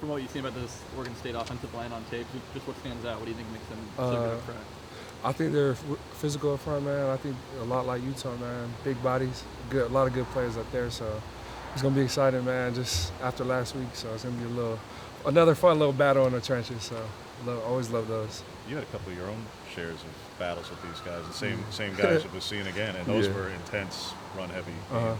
From what you've seen about this Oregon State offensive line on tape, just what stands out? What do you think makes them so good up front? I think they're physical up front, man. I think a lot like Utah, man. Big bodies, a lot of good players up there. So it's gonna be exciting, man. Just after last week, so it's gonna be another fun little battle in the trenches. So always love those. You had a couple of your own shares of battles with these guys, the same guys that we're seeing again, and those were intense, run-heavy games.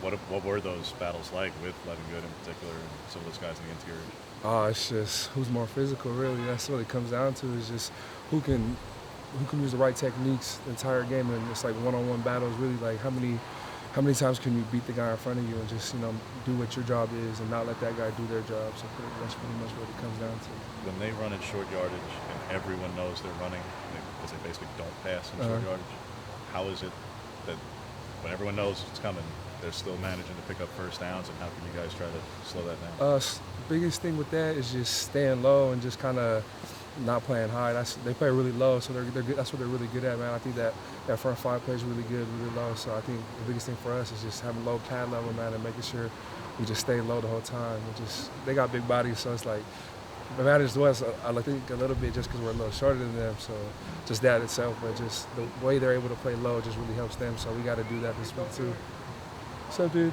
What were those battles like with Good in particular and some of those guys in the interior? It's just who's more physical, really. That's what it comes down to, is just who can use the right techniques the entire game, and it's like one-on-one battles, really, like how many times can you beat the guy in front of you and just, do what your job is and not let that guy do their job. So that's pretty much what it comes down to. When they run in short yardage and everyone knows they're running because they basically don't pass in short yardage, how is it that when everyone knows it's coming, they're still managing to pick up first downs, and how can you guys try to slow that down? Biggest thing with that is just staying low and just kind of not playing high. They play really low, so they're good. That's what they're really good at, man. I think that front five plays really good, really low. So I think the biggest thing for us is just having low pad level, man, and making sure we just stay low the whole time. They got big bodies, so it's like it matters to us. I think a little bit just because we're a little shorter than them. So just that itself, but just the way they're able to play low just really helps them. So we got to do that this week too. What's up, dude?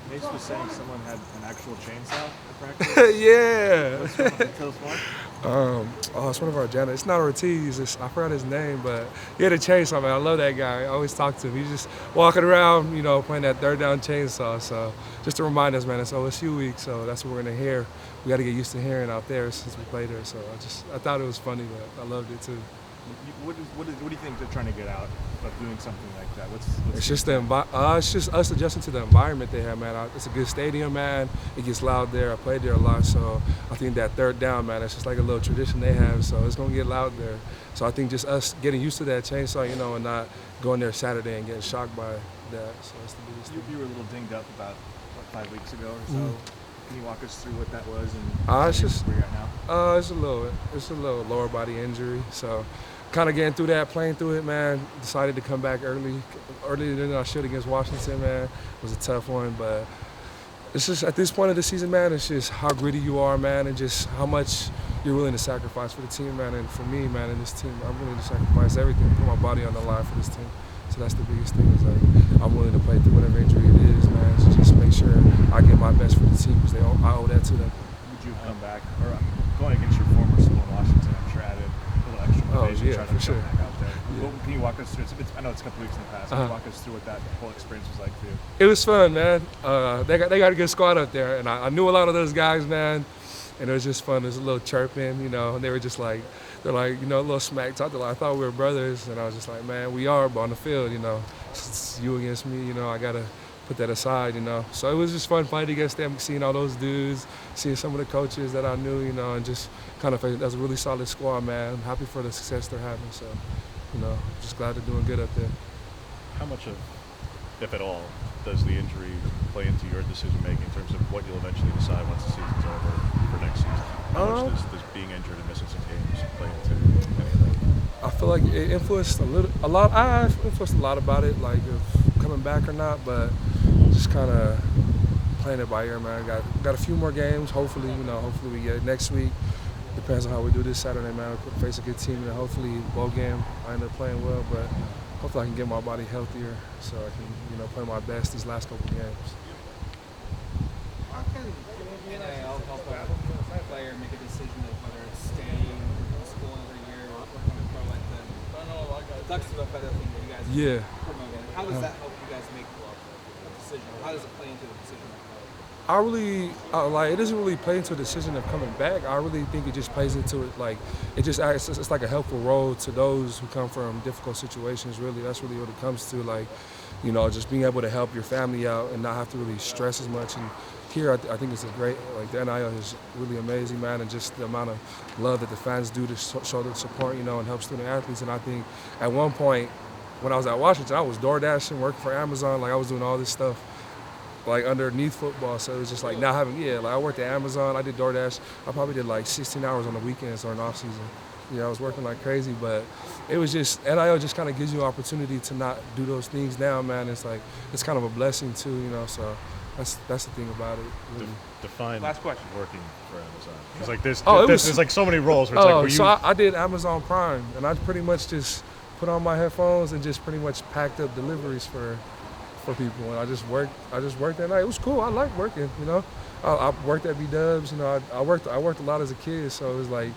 Mace was saying someone had an actual chainsaw at practice. Yeah. Tell us more. It's one of our janitors. It's not Ortiz. I forgot his name, but he had a chainsaw, man. I love that guy. I always talk to him. He's just walking around, playing that third down chainsaw. So just to remind us, man, it's OSU week, so that's what we're going to hear. We got to get used to hearing out there since we played there. So I thought it was funny, but I loved it too. What do you think they're trying to get out of doing something like that? It's just it's just us adjusting to the environment they have, man. It's a good stadium, man. It gets loud there. I played there a lot, so I think that third down, man, it's just like a little tradition they have. So it's gonna get loud there. So I think just us getting used to that chainsaw, and not going there Saturday and getting shocked by that. So that's the biggest thing. You were a little dinged up about 5 weeks ago or so. Can you walk us through what that was and where you're at now? It's a little lower body injury. So kind of getting through that, playing through it, man. Decided to come back earlier than I should against Washington, man. It was a tough one, but it's just at this point of the season, man, it's just how gritty you are, man, and just how much you're willing to sacrifice for the team, man. And for me, man, and this team, I'm willing to sacrifice everything, put my body on the line for this team. So that's the biggest thing, is like I'm willing to play through whatever injury it is, man, to just make sure I get my best for the team, because I owe that to them. Would you come back, or going against your former school in Washington, I'm sure added a little extra motivation yeah, for sure. Back out there. Yeah. Can you walk us through, I know it's a couple weeks in the past, walk us through what that whole experience was like for you? It was fun, man. They got a good squad up there, and I knew a lot of those guys, man. And it was just fun. There was a little chirping, and they were just like, a little smack talk. I thought we were brothers, and I was just like, man, we are, but on the field, it's you against me, I got to put that aside, So it was just fun fighting against them, seeing all those dudes, seeing some of the coaches that I knew, and just kind of, that's a really solid squad, man. I'm happy for the success they're having, so, just glad they're doing good up there. How much of, if at all, does the injury play into your decision-making in terms of what you'll eventually decide once the season's over for next season? How much does being injured and missing some games play into any of that? I feel like it influenced a lot. I influenced a lot about it, like if coming back or not, but just kind of playing it by ear, man. Got a few more games. Hopefully, hopefully we get it next week. Depends on how we do this Saturday, man. We face a good team, and hopefully bowl game I end up playing well, but hopefully I can get my body healthier so I can, play my best these last couple games. How can NIL help a player make a decision of whether it's staying in school another year or becoming pro like the Ducks do a better thing that you guys promoting? How does that help you guys make a decision? How does it play into the decision? It doesn't really play into a decision of coming back. I really think it just plays into it, like, it's like a helpful role to those who come from difficult situations, really. That's really what it comes to, like, just being able to help your family out and not have to really stress as much. And here, I think it's a great, like, the NIL is really amazing, man, and just the amount of love that the fans do to show the support, and help student athletes. And I think at one point, when I was at Washington, I was door dashing, working for Amazon, like, I was doing all this stuff, like, underneath football. So it was just like not having, I worked at Amazon, I did DoorDash. I probably did like 16 hours on the weekends or in off season. I was working like crazy, but it was just, NIL just kind of gives you an opportunity to not do those things now, man. It's like, it's kind of a blessing too, so That's the thing about it. Really. Define Last question. working for Amazon. It's like there's was- like so many roles. Where it's like, were you, So I did Amazon Prime, and I pretty much just put on my headphones and just pretty much packed up deliveries for people, and I just worked that night. It was cool. I liked working, you know. I worked at B-Dubs, you know. I worked a lot as a kid, so it was like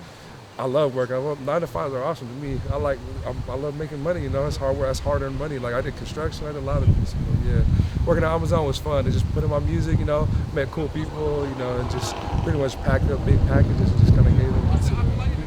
I love work. 9 to 5s are awesome to me. I love making money, you know. It's hard work. That's hard-earned money. Like I did construction. I did a lot of things. You know, yeah, working at Amazon was fun. To just put in my music, you know, met cool people, you know, and just pretty much packed up big packages and just kind of gave them to them.